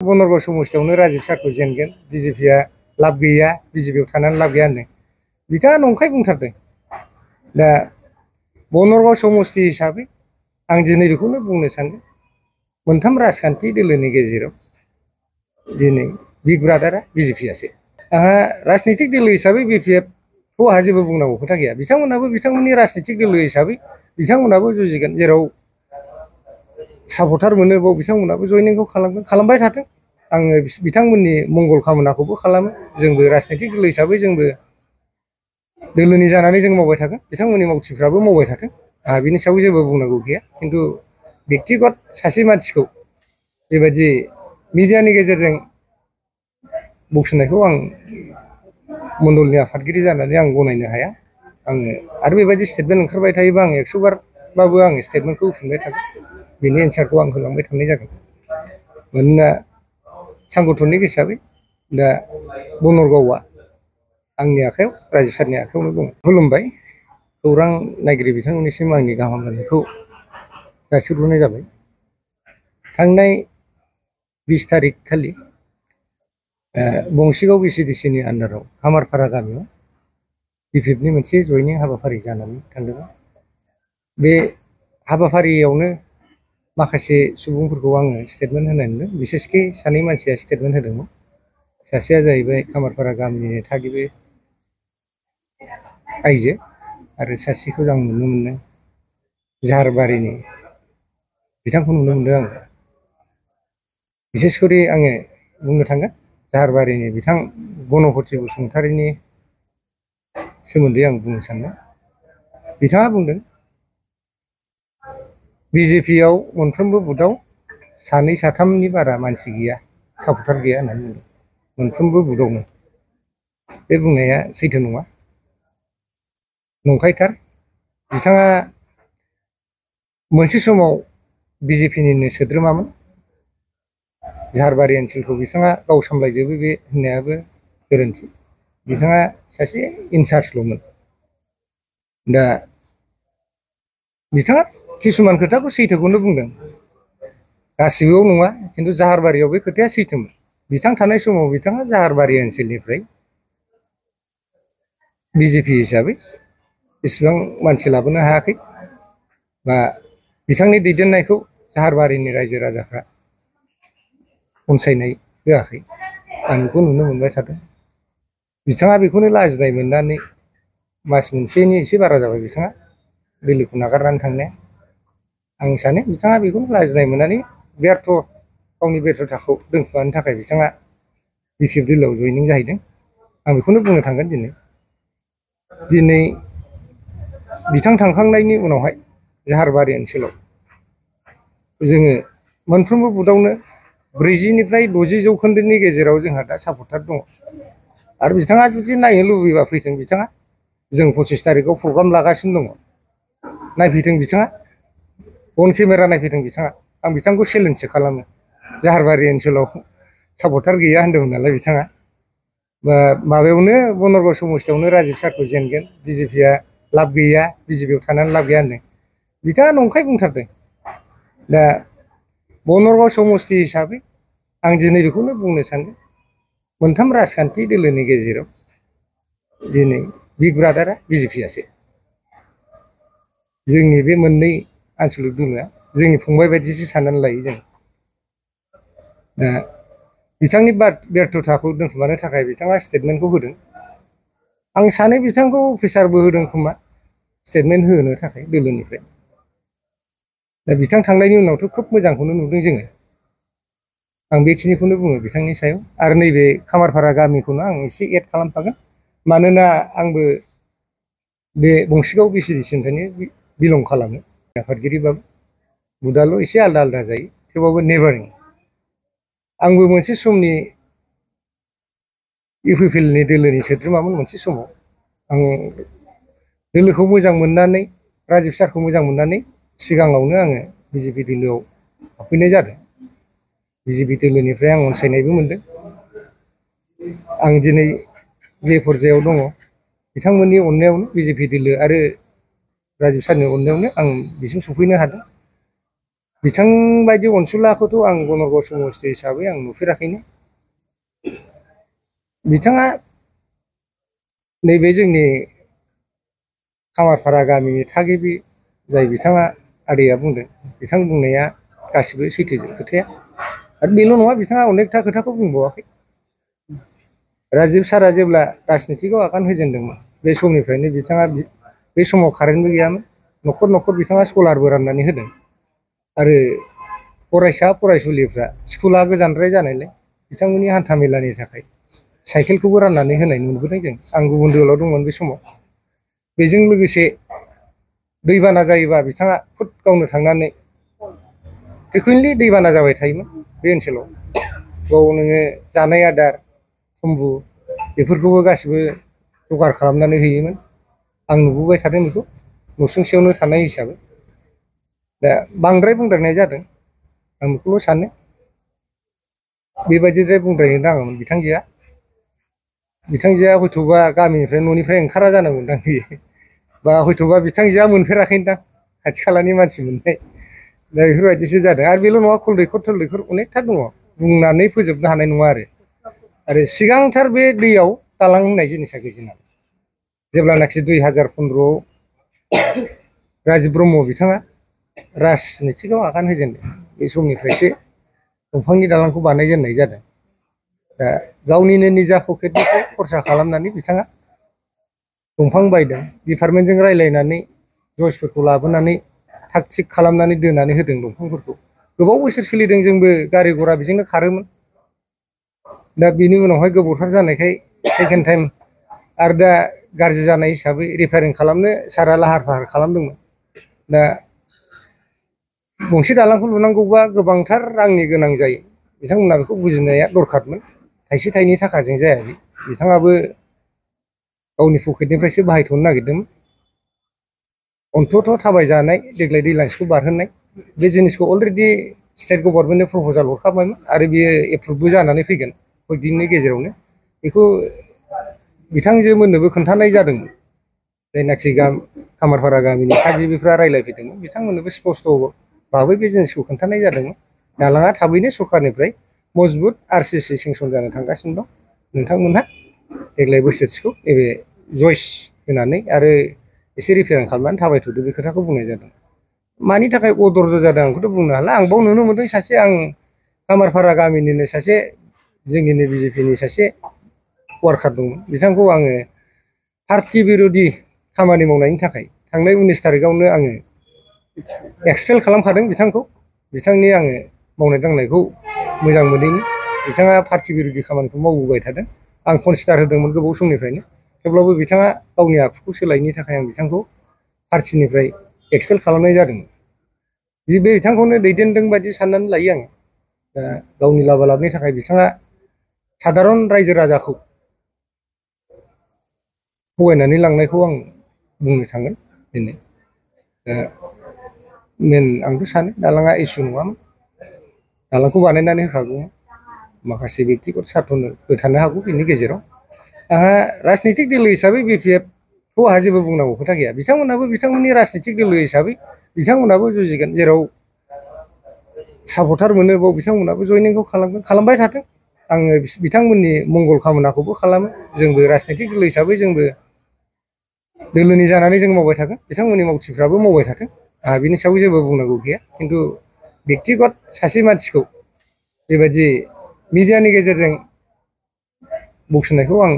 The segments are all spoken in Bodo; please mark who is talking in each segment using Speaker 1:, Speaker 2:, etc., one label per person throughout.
Speaker 1: बनरगाव समस्थियावनो राजिब सारखौ जेनगोन बिजेपिआ लाब गैया बिजेपिआव थानानै लाब गैया होनदों बिथाङा नंखाय बुंथारदों। दा बनरगाव समस्ति हिसाबै आं दिनै बेखौनो बुंनो सानदों मोनथाम राजखान्थि दोलोनि गेजेराव दिनै बिग ब्रादारा बिजेपिआसो। आंहा राजनितिक दोलो हिसाबै बिपिएफखौ आंहा जेबो बुंनांगौ खोथा गैया। बिथांमोनाबो बिथांमोननि राजनितिक दोलो हिसाबै बिथांमोनाबो जुजिगोन जेराव सापर्टार मोनो बाव बिथांमोनाबो जयनिंखौ खालामबाय थाथों। आङो बिथांमोननि मंगल कामनाखौबो खालामो। जोंबो राजनितिक दोलो हिसाबै जोंबो दोलोनि जानानै जों मावबाय थागोन बिथांमोननि मावथिफ्राबो मावबाय थाथों। आंहा बिनि सायाव जेबो बुंनांगौ गैया। खिन्थु बेक्तिगत सासे मानसिखौ बेबायदि मिडियानि गेजेरजों बखिनायखौ आं मण्डलनि आफादगिरि जानानै आं गनायनो हाया। आङो आरो बेबायदि स्टेटमेन्ट ओंखारबाय थायोबा आं 100 बारबाबो आङो स्टेटमेन्टखौ होफिनबाय थागोन। बेनि एन्सारखौ आं होलांबाय थानाय जागोन। मानोना सांगठनिक हिसाबै दा बनरगावआ आंनि आखायाव राजिब सारनि आखायावनो दं। खुलुमबाय खौरां नायगिरि बिथांमोननिसिम आंनि गाहाम हामलायनायखौ जासिहरनाय जाबाय। थांनाय 20 तारिख खालि बंसिगाव बिसिडिसिनि आन्दाराव खामारपारा गामियाव बिपिएफनि मोनसे जयनिं हाबाफारि जानानै थांदोंमोन। बे हाबाफारियावनो माखासे सुबुंफोरखौ आङो स्टेटमेन्ट होनाय नुदों। बिसेसकि सानै मानसिया स्टेटमेन्ट होदोंमोन। सासेया जाहैबाय खामारपारा गामिनि थागिबि आइजो आरो सासेखौ आं नुनो मोनदों जाहारबारिनि बिथांखौ नुनो मोनदों आङो। बिसेसकरि आङो बुंनो थांगोन जाहारबारिनि बिथां गणपति बसुमतारिनि सोमोन्दै आं बुंनो सानदों। बिथाङा बुंदों बिजेपिआव मोनफ्रोमबो बुथआव सानै साथामनि बारा मानसि गैया सापर्टार गैया होननानै बुंदों मोनफ्रोमबो बुथआवनो। बे बुंनाया सैथो नङा नंखायथार। बिथाङा मोनसे समाव बिजेपिनिनो सोद्रोमामोन। जाहारबारि ओनसोलखौ बिथाङा गाव सामलायजोबो बे होननायाबो गोरोन्थि। बिथाङा सासे इनसार्जल'मोन। दा बिथाङा किसुमान खोथाखौ सैथोखौनो बुंदों गासिबोआव नङा। खिन्थु जाहारबारियाव बे खोथाया सैथोमोन। बिथां थानाय समाव बिथाङा जाहारबारि ओनसोलनिफ्राय बिजेपि हिसाबै इसेबां मानसि लाबोनो हायाखै बा बिथांनि दैदेननायखौ जाहारबारिनि रायजो राजाफ्रा अनसायनाय होआखै। आं बेखौ नुनो मोनबाय थादों। बिथाङा बेखौनो लाजिनाय मोननानै मास मोनसेनि एसे बारा जाबाय बिथाङा दिल्लीखौ नागारनानै थांनाया। आं सानो बिथाङा बेखौनो लाजिनाय मोननानै गावनि बेर्थ'थाखौ दोनखुमानो थाखाय बिथाङा बिपिएफ दोलोआव जयनिं जाहैदों। आं बेखौनो बुंनो थांगोन दिनै बिथां थांखांनायनि उनावहाय जाहारबारि ओनसोलाव जोङो मोनफ्रोमबो बुथआवनो 40निफ्राय 60 जौखोन्दोनि गेजेराव जोंहा दा सापर्टार दङ। आरो बिथाङा जुदि नायनो लुबैबा फैथों बिथाङा। जों 25 तारिखआव प्रग्राम लागासिनो दङ। नायफैथों बिथाङा अन केमेरा नायफैथों बिथाङा। आं बिथांखौ चेलेन्जसो खालामो। जाहारबारि ओनसोलाव सापर्टार गैया होनदोंमोन नालाय बिथाङा। माबायावनो बनरगाव समस्थियावनो राजिब सारखौ जेनगोन बिजेपिआ लाब गैया बिजेपिआव थानानै लाब गैया होनदों बिथाङा नंखाय बुंथारदों। दा बनरगाव समस्ति हिसाबै आं दिनै बेखौनो बुंनो सानदों मोनथाम राजखान्थि दोलोनि गेजेराव दिनै बिग ब्रादारा बिजेपिआसो। जोंनि बे मोननै आनसलिक दोलोआ जोंनि फंबाय बायदिसो साननानै लायो जों। दा बिथांनि बेर्थ'थाखौ दोनखुमानो थाखाय बिथाङा स्टेटमेन्टखौ होदों। आं सानो बिथांखौ प्रेसारबो होदों खोमा स्टेटमेन्ट होनो थाखाय दोलोनिफ्राय। दा बिथां थांनायनि उनावथ' खोब मोजांखौनो नुदों जोङो। आं बेखिनिखौनो बुङो बिथांनि सायाव। आरो नैबे खामारपारा गामिखौनो आं एसे एड खालामफागोन। मानोना आंबो बे बंसिगाव बिसिडिसिनिफ्रायनो बिलं खालामो आफादगिरिबाबो। बुथआल' एसे आलदा आलदा जायो थेवबाबो नेबारिं। आंबो मोनसे समनि इउपिपिएलनि दोलोनि सोद्रोमामोन मोनसे समाव। आं दोलोखौ मोजां मोननानै राजिब सारखौ मोजां मोननानै सिगाङावनो आङो बिजेपि दोलोआव हाबफैनाय जादों। बिजेपि दोलोनिफ्राय आं अनसायनायबो मोनदों। आं दिनै जे पर्यायाव दङ बिथांमोननि अननायावनो बिजेपि दोलो आरो राजिब सारनि अननायावनो आं बिसिम सफैनो हादों। बिथां बायदि अनसुलाखौथ' आं बनरगाव समस्ति हिसाबै आं नुफेराखैनो। बिथाङा नैबे जोंनि खामारपारा गामिनि थागिबि जाय बिथाङा आदैया बुंदों, बिथां बुंनाया गासिबो सैथोजोब खोथाया। आरो बेल' नङा, बिथाङा अनेकथा खोथाखौ बुंबावाखै। राजिब सारा जेब्ला राजनितिकआव आगान होजेनदोंमोन, बे समनिफ्रायनो बिथाङा, बे समाव कारेन्टबो गैयामोन, न'खर न'खर बिथाङा सलारबो राननानै होदों। आरो फरायसा फरायसुलिफ्रा स्कुला गोजानद्राय जानायलाय बिथांमोननि हान्था मेलानि थाखाय साइकेलखौबो राननानै होनाय नुबोदों जों। आं गुबुन दोलोआव दंमोन बे समाव। बेजों लोगोसे दैबाना जायोबा बिथाङा खुद गावनो थांनानै, फ्रिकुवेन्टलि दैबाना जाबाय थायोमोन बे ओनसोलाव। बाव नोङो जानाय आदार, तम्बु बेफोरखौबो गासिबो जगार खालामनानै होयोमोन। आं नुबोबाय थादों बेखौ न'सुंसेयावनो थानाय हिसाबै। दा बांद्राय बुंद्रायनाय जादों, आं बेखौल' सानो बेबायदिद्राय बुंद्रायनो नाङामोन बिथांजोआ। बिथांजोआ हयथ'बा गामिनिफ्राय, न'निफ्राय ओंखारा जानांगौदां बियो, बा हयथ'बा बिथांजोआ मोनफेराखैदां खाथि खालानि मानसि मोननाय। दा बेफोरबायदिसो जादों। आरो बेल' नङा, खल दैखर थल दैखर अनेकथा दङ, बुंनानै फोजोबनो हानाय नङा। आरो सिगांथार बे दैयाव दालां होननाय जिनिसा गैजेना। जेब्लानाखि 2015आव राजिब ब्रह्म बिथाङा राजनितिकआव आगान होजेनदों, बे समनिफ्रायसो दंफांनि दालांखौ बानायजेननाय जादों। दा गावनिनो निजा पकेटनिफ्राय खरसा खालामनानै बिथाङा दंफां बायदों, डिपार्टमेन्टजों रायज्लायनानै जइसफोरखौ लाबोनानै थाग थिग खालामनानै दोनानै होदों दंफांफोरखौ। गोबाव बोसोर सोलिदों, जोंबो गारि घरा बेजोंनो खारोमोन। दा बिनि उनावहाय गोबावथार जानायखाय सेकेन्ड टाइम आरो दा गाज्रि जानाय हिसाबै रिपेयारिं खालामनो सारा लाहार फाहार खालामदोंमोन। दा गंसे दालांखौ लुनांगौबा गोबांथार रांनि गोनां जायो। बिथांमोना बेखौ बुजिनाया दरखारमोन। थाइसे थाइनै थाखाजों जाया। बिथाङाबो गावनि पकेटनिफ्रायसो बाहायथ'नो नागिरदोंमोन। अन्थ'थ' थाबायजानाय देग्लाय दैलांसिखौ बारहोनाय बे जिनिसखौ अलरेडि स्टेट गभर्नमेन्टनो प्रप'जाल हरखाबायमोन, आरो बियो एप्रुभबो जानानै फैगोन कयदिननि गेजेरावनो। बेखौ बिथांजो मोननोबो खोन्थानाय जादोंमोन। जायनाखि खामारपारा गामिनि थागिबिफ्रा रायज्लायफैदोंमोन, बिथांमोननोबो स्पस्त' भाबै बे जिनिसखौ खोन्थानाय जादोंमोन। दालाङा थाबैनो सरखारनिफ्राय मजबुत RCC सेंसन जानो थांगासिनो दं। नोंथांमोनहा देग्लाय बोसोरसेखौ नैबे जइस होनानै आरो एसे रिपेयारिं खालामनानै थाबायथ'दो, बे खोथाखौ बुंनाय जादों। मानि थाखाय अदर्ज जादों आं बेखौथ' बुंनो हाला। आं बाव नुनो मोनदों, सासे आं खामारपारा गामिनिनो सासे जोंनिनो बिजेपिनि सासे वार्कार दंमोन। बिथांखौ आङो पार्टि बिर'धि खामानि मावनायनि थाखाय थांनाय 19 तारिखआवनो आङो एक्सपेल खालामखादों बिथांखौ। बिथांनि आङो मावनाय दांनायखौ मोजां मोनैनि, बिथाङा पार्टि बिर'धि खामानिखौ मावबोबाय थादों। आं कनसिडार होदोंमोन गोबाव समनिफ्रायनो। थेवब्लाबो बिथाङा गावनि आखुखौ सोलायैनि थाखाय आं बिथांखौ पार्टिनिफ्राय एक्सपेल खालामनाय जादोंमोन। बे बिथांखौनो दैदेनदों बायदि साननानै लायो आङो। दा गावनि लाबा लाबनि थाखाय बिथाङा सादारन रायजो राजाखौ थगायनानै लांनायखौ आं बुंनो थांगोन दिनै। दा मेन आंथ' सानो दालाङा इसु नङामोन, दालांखौ बानायनानै होखागौमोन। माखासे बेक्तिगत सार्थ'बो थानो हागौ बिनि गेजेराव। आंहा राजनितिक दोलो हिसाबै BPFखौ आंहा जेबो बुंनांगौ खोथा गैया। बिथांमोनाबो बिथांमोननि राजनितिक दोलो हिसाबै बिथांमोनाबो जुजिगोन। जेराव सापर्टार मोनो बाव बिथांमोनाबो जयनिंखौ खालामगोन, खालामबाय थाथों। आङो बिथांमोननि मंगल कामनाखौबो खालामो। जोंबो राजनितिक दोलो हिसाबै जोंबो दोलोनि जानानै जों मावबाय थागोन, बिथांमोननि मावथिफ्राबो मावबाय थाथों। आंहा बिनि सायाव जेबो बुंनांगौ गैया। खिन्थु बेक्तिगत सासे मानसिखौ बेबायदि मिडियानि गेजेरजों बखिनायखौ आं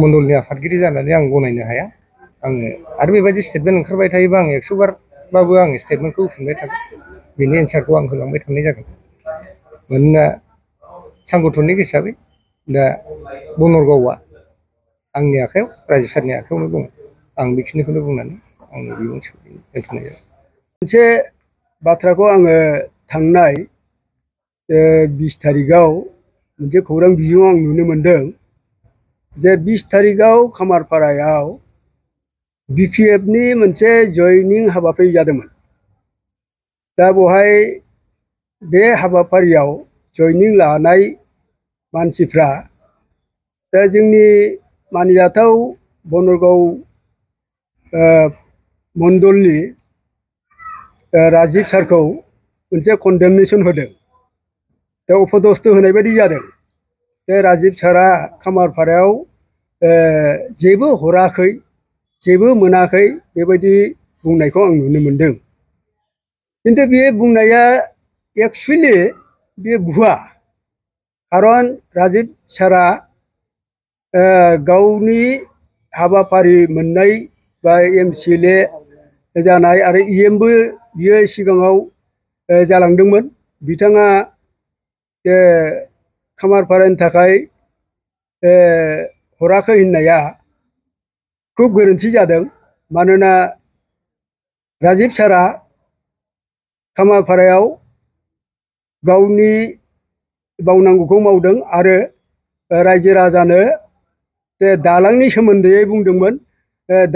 Speaker 1: मण्डलनि आफादगिरि जानानै आं गनायनो हाया। आङो आरो बेबायदि स्टेटमेन्ट ओंखारबाय थायोबा आं 100 बारबाबो आङो स्टेटमेन्टखौ होफिनबाय थागोन। बेनि एन्सारखौ आं होलांबाय थानाय जागोन। मानोना सांगठनिक हिसाबै दा बनरगावआ आंनि आखायाव, राजिब सारनि आखायावनो दङ। आं बेखिनिखौनो बुंनानै आंनि बिबुंथिखौ दोनथ'नाय जाबाय।
Speaker 2: मोनसे बाथ्राखौ आङो थांनाय 20 तारिखआव मोनसे खौरां बिजोङाव आं नुनो मोनदों जे 20 तारिखआव खामारपारायाव BPFनि मोनसे जयनिं हाबाफारि जादोंमोन। दा बेवहाय बे हाबाफारियाव जयनिं लानाय मानसिफ्रा दा जोंनि मानिजाथाव बनरगाव मण्डलनि राजीब सारखौ मोनसे कन्डेमनेसन होदों दा अपदस्थ होनाय बायदि जादों बे राजीब सारा खामारपारायाव जेबो हराखै जेबो मोनाखै बेबायदि बुंनायखौ आं नुनो मोनदों खिन्थु बे बुंनाया एक्सुवेलि बे भुवा खारन राजीब सारा गावनि हाबाफारि मोननाय बा MCLA जानाय आरो EMबो बियो सिगाङाव जालांदोंमोन बिथाङा खामारपारानि थाखाय हराखै होननाया खुब गोरोन्थि जादों मानोना राजीब सारा खामारपारायाव गावनि मावनांगौखौ मावदों आरो रायजो राजानो दालांनि सोमोन्दै बुंदोंमोन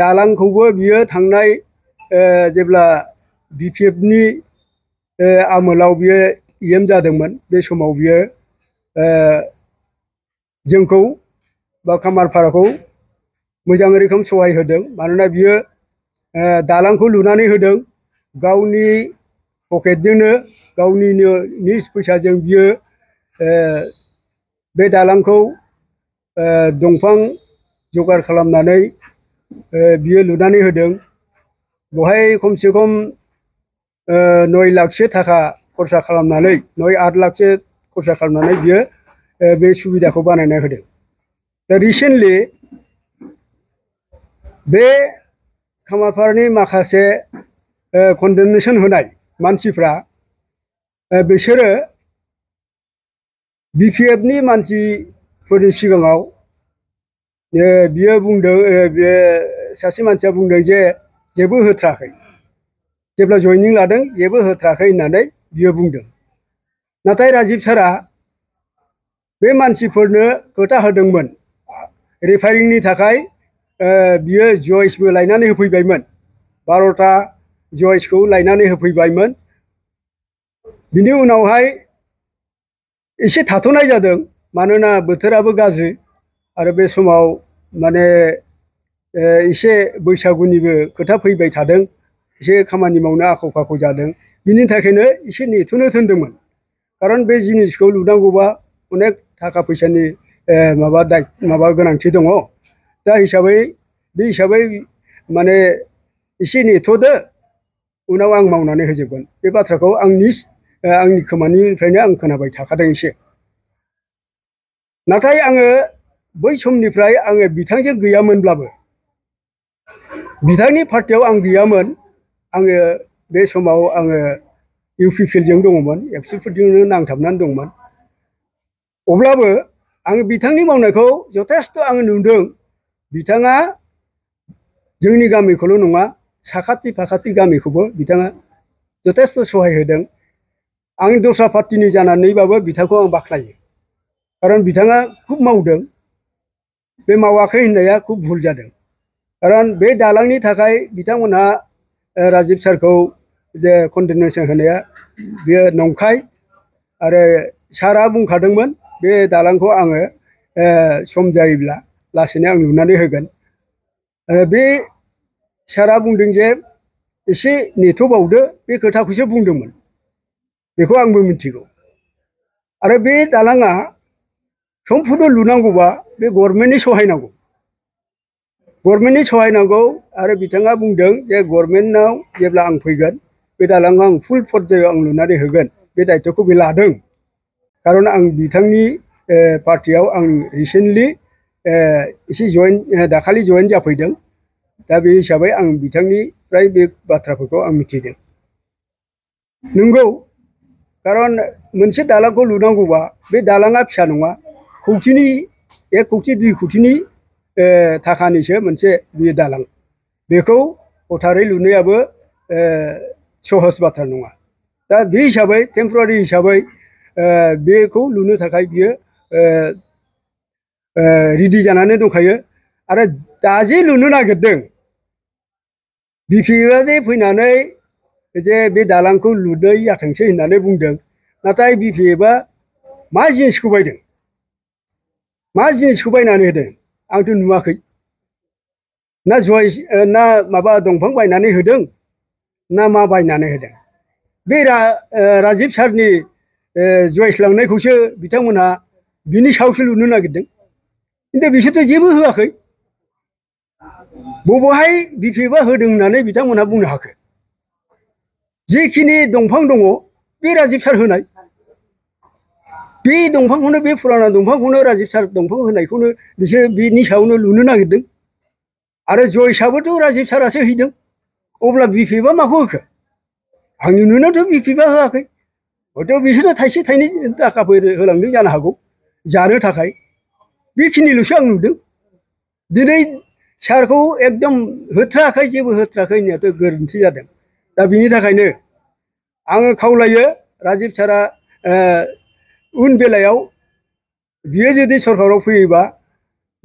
Speaker 2: दालांखौबो बियो थांनाय जेब्ला BPFनि आमोलाव बियो EM जादोंमोन बे समाव बियो जोंखौ बा खामारपाराखौ मोजां रोखोम सहाय होदों मानोना बियो दालांखौ लुनानै होदों गावनि पकेटजोंनो गावनिनो निज फैसाजों बियो बे दालांखौ दंफां जगार खालामनानै बियो लुनानै होदों बेवहाय खमसे खम 9 लाखसो थाखा खरसा खालामनानै 9-8 लाखसो खरसा खालामनानै बियो बे सुबिदाखौ बानायना होदों दा रिसेन्टलि बे खामारपारानि माखासे कन्डेमनेसन होनाय मानसिफ्रा बिसोरो BPFनि मानसिफोरनि सिगाङाव बियो बुंदों बे सासे मानसिया बुंदों जे जेबो होथ्राखै जेब्ला जइनिं लादों जेबो होथ्राखै होननानै बियो बुंदों नाथाय राजीब सारा बे मानसिफोरनो खोथा होदोंमोन रिफाइरिंनि थाखाय बियो जइसबो लायनानै होफैबायमोन 12टा जइसखौ लायनानै होफैबायमोन बिनि उनावहाय एसे थाथ'नाय जादों मानोना बोथोराबो गाज्रि आरो बे समाव माने एसे बैसागुनिबो खोथा फैबाय थादों एसे खामानि मावनो आख' फाख' जादों बिनि थाखायनो एसे नेथ'नो थिनदोंमोन खारन बे जिनिसखौ लुनांगौबा अनेक थाखा फैसानि माबा गोनांथि दङ दा बे हिसाबै माने एसे नेथ'दो उनाव आं मावनानै होजोबगोन बे बाथ्राखौ आंनि खोमानिफ्रायनो आं खोनाबाय थाखादों एसे नाथाय आङो बै समनिफ्राय आङो बिथांजों गैयामोनब्लाबो बिथांनि पार्टियाव आं गैयामोन आङो बे समाव आङो UPPLजों दङमोन एबसुफोरजोंनो नांथाबनानै दंमोन अब्लाबो आङो बिथांनि मावनायखौ जथेस्थ' आङो नुदों बिथाङा जोंनि गामिखौल' नङा साखाथि फाखाथि गामिखौबो बिथाङा जथेस्थ' सहाय होदों आं दस्रा पार्टिनि जानानैबाबो बिथांखौ आं बाख्नायो खारन बिथाङा खुब मावदों बे मावाखै होननाया खुब भुल जादों खारन बे दालांनि थाखाय बिथांमोनहा राजीब सारखौ जे कन्डेमनेसन होनाया बेयो नंखाय आरो सारा बुंखादोंमोन बे दालांखौ आङो सम जायोब्ला लासैनो आं लुनानै होगोन आरो बे सारा बुंदों जे एसे नेथ'बावदो बे खोथाखौसो बुंदोंमोन बेखौ आंबो मिथिगौ आरो बे दालाङा सम्पुर्ण लुनांगौबा बे गभर्नमेन्टनि सहाय नांगौ आरो बिथाङा बुंदों जे गभर्नमेन्टनाव जेब्ला आं फैगोन बे दालांखौ आं फुल फर्जायाव आं लुनानै होगोन बे दायित्वखौ बे लादों खारन आं बिथांनि पार्टियाव आं रिसेन्टलि एसे दाखालि जयेन जाफैदों दा बे हिसाबै आं बिथांनिफ्राय बे बाथ्राफोरखौ आं मिथिदों नंगौ खारन मोनसे दालांखौ लुनांगौबा बे दालाङा फिसा नङा 1 कौटि 2 कौटिनि थाखानिसो मोनसे बे दालां बेखौ हथारै लुनायाबो सहज बाथ्रा नङा दा बे हिसाबै टेम्परारि हिसाबै बेखौ लुनो थाखाय बियो रेडि जानानै दंखायो आरो दा जे लुनो नागिरदों BPFआ जे फैनानै जे बे दालांखौ लुनै जाथोंसै होननानै बुंदों नाथाय BPFआ मा जिनिसखौ बायनानै होदों आंथ' नुवाखै ना माबा दंफां बायनानै होदों ना मा बायनानै होदों बे राजीब सारनि चयस लांनायखौसो बिथांमोनहा बिनि सायावसो लुनो नागिरदों खिन्थु बिसोरथ' जेबो होआखै बबेहाय बिपिएफआ होदों होननानै बिथांमोनहा बुंनो हाखो जेखिनि दंफां दङ बे राजीब सार होनाय बे दंफांखौनो बे फुराना दंफांखौनो राजीब सार दंफां होनायखौनो बिसोर बिनि सायावनो लुनो नागिरदों आरो जयसआबोथ' राजीब सारासो हैदों अब्ला बिपिएफआ माखौ होखो आंनि नुनायावथ' बिपिएफआ होआखै हयथ' बिसोरो थाइसे थाइनै थाखाफोर होलांदों जानो हागौ जानो थाखाय बेखिनिल'सो आं नुदों दिनै सारखौ एकदम होथ्राखै जेबो होथ्राखै होननायाथ' गोरोन्थि जादों दा बिनि थाखायनो आङो खावलायो राजीब सारा उन बेलायाव बियो जुदि सरकाराव फैयोबा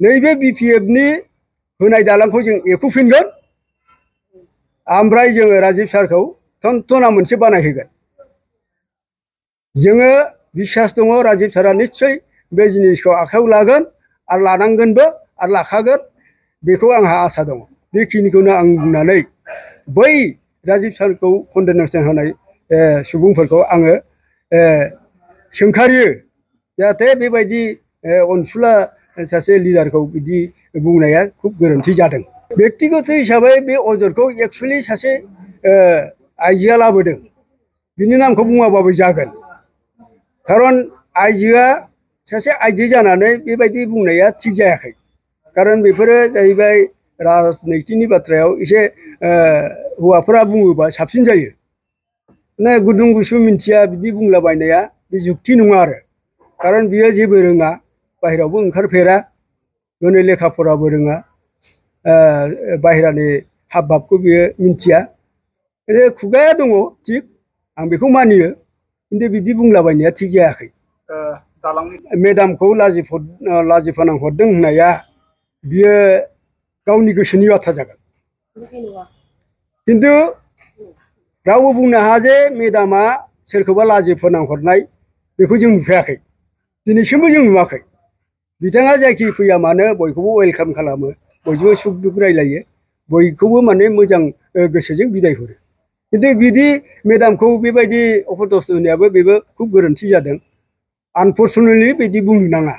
Speaker 2: नैबे बिपिएफनि होनाय दालांखौ जों एखुफिनगोन ओमफ्राय जोङो राजीब सारखौ थनथना मोनसे बानायहोगोन जोङो बिसास दङ राजीब सारा निस्सय बे जिनिसखौ आखायाव लागोन आरो लानांगोनबो आरो लाखागोन बेखौ आंहा आसा दङ बेखिनिखौनो आं बुंनानै बै राजीब सारखौ कन्डेनेसन होनाय सुबुंफोरखौ आङो सोंखारियो जाहाथे बेबायदि अनसुला सासे लिडारखौ बिदि बुंनाया खुब गोरोन्थि जादों बेक्तिगत हिसाबै बे अजदखौ एक्सुवेलि सासे आइजोआ लाबोदों बिनि नामखौ बुङाबाबो जागोन खारन आइजोआ सासे आइजो जानानै बेबायदि बुंनाया थिग जायाखै खारन बेफोरो जाहैबाय राजनितिनि बाथ्रायाव एसे हौवाफोरा बुङोबा साबसिन जायो ना गुदुं गुसु मिन्थिया बिदि बुंलाबायनाया बे जुक्ति नङा आरो खारन बियो जेबो रोङा बाहेरायावबो ओंखारफेरा हनै लेखा फराबो रोङा बाहेरानि हाब भाबखौ बियो मिन्थिया खुगाया दङ थिग आं बेखौ मानियो खिन्थु बिदि बुंलाबायनाया थिग जायाखै मेदामखौ लाजि फोनांहरदों होननाया बियो गावनि गोसोनि बाथ्रा जागोन खिन्थु रावबो बुंनो हाया जे मेदामा सोरखौबा लाजि फोनांहरनाय बेखौ जों नुफेराखै दिनैसिमबो जों नुवाखै बिथाङा जायखि फैया मानो बयखौबो वेलकाम खालामो बयजोंबो सुख दुख रायलायो बयखौबो माने मोजां गोसोजों बिदाय हरो खिन्थु बिदि मेदामखौ बेबायदि अपदस्थ होनायाबो बेबो खुब गोरोन्थि जादों आनफर्सुनेटलि बिदि बुंनो नाङा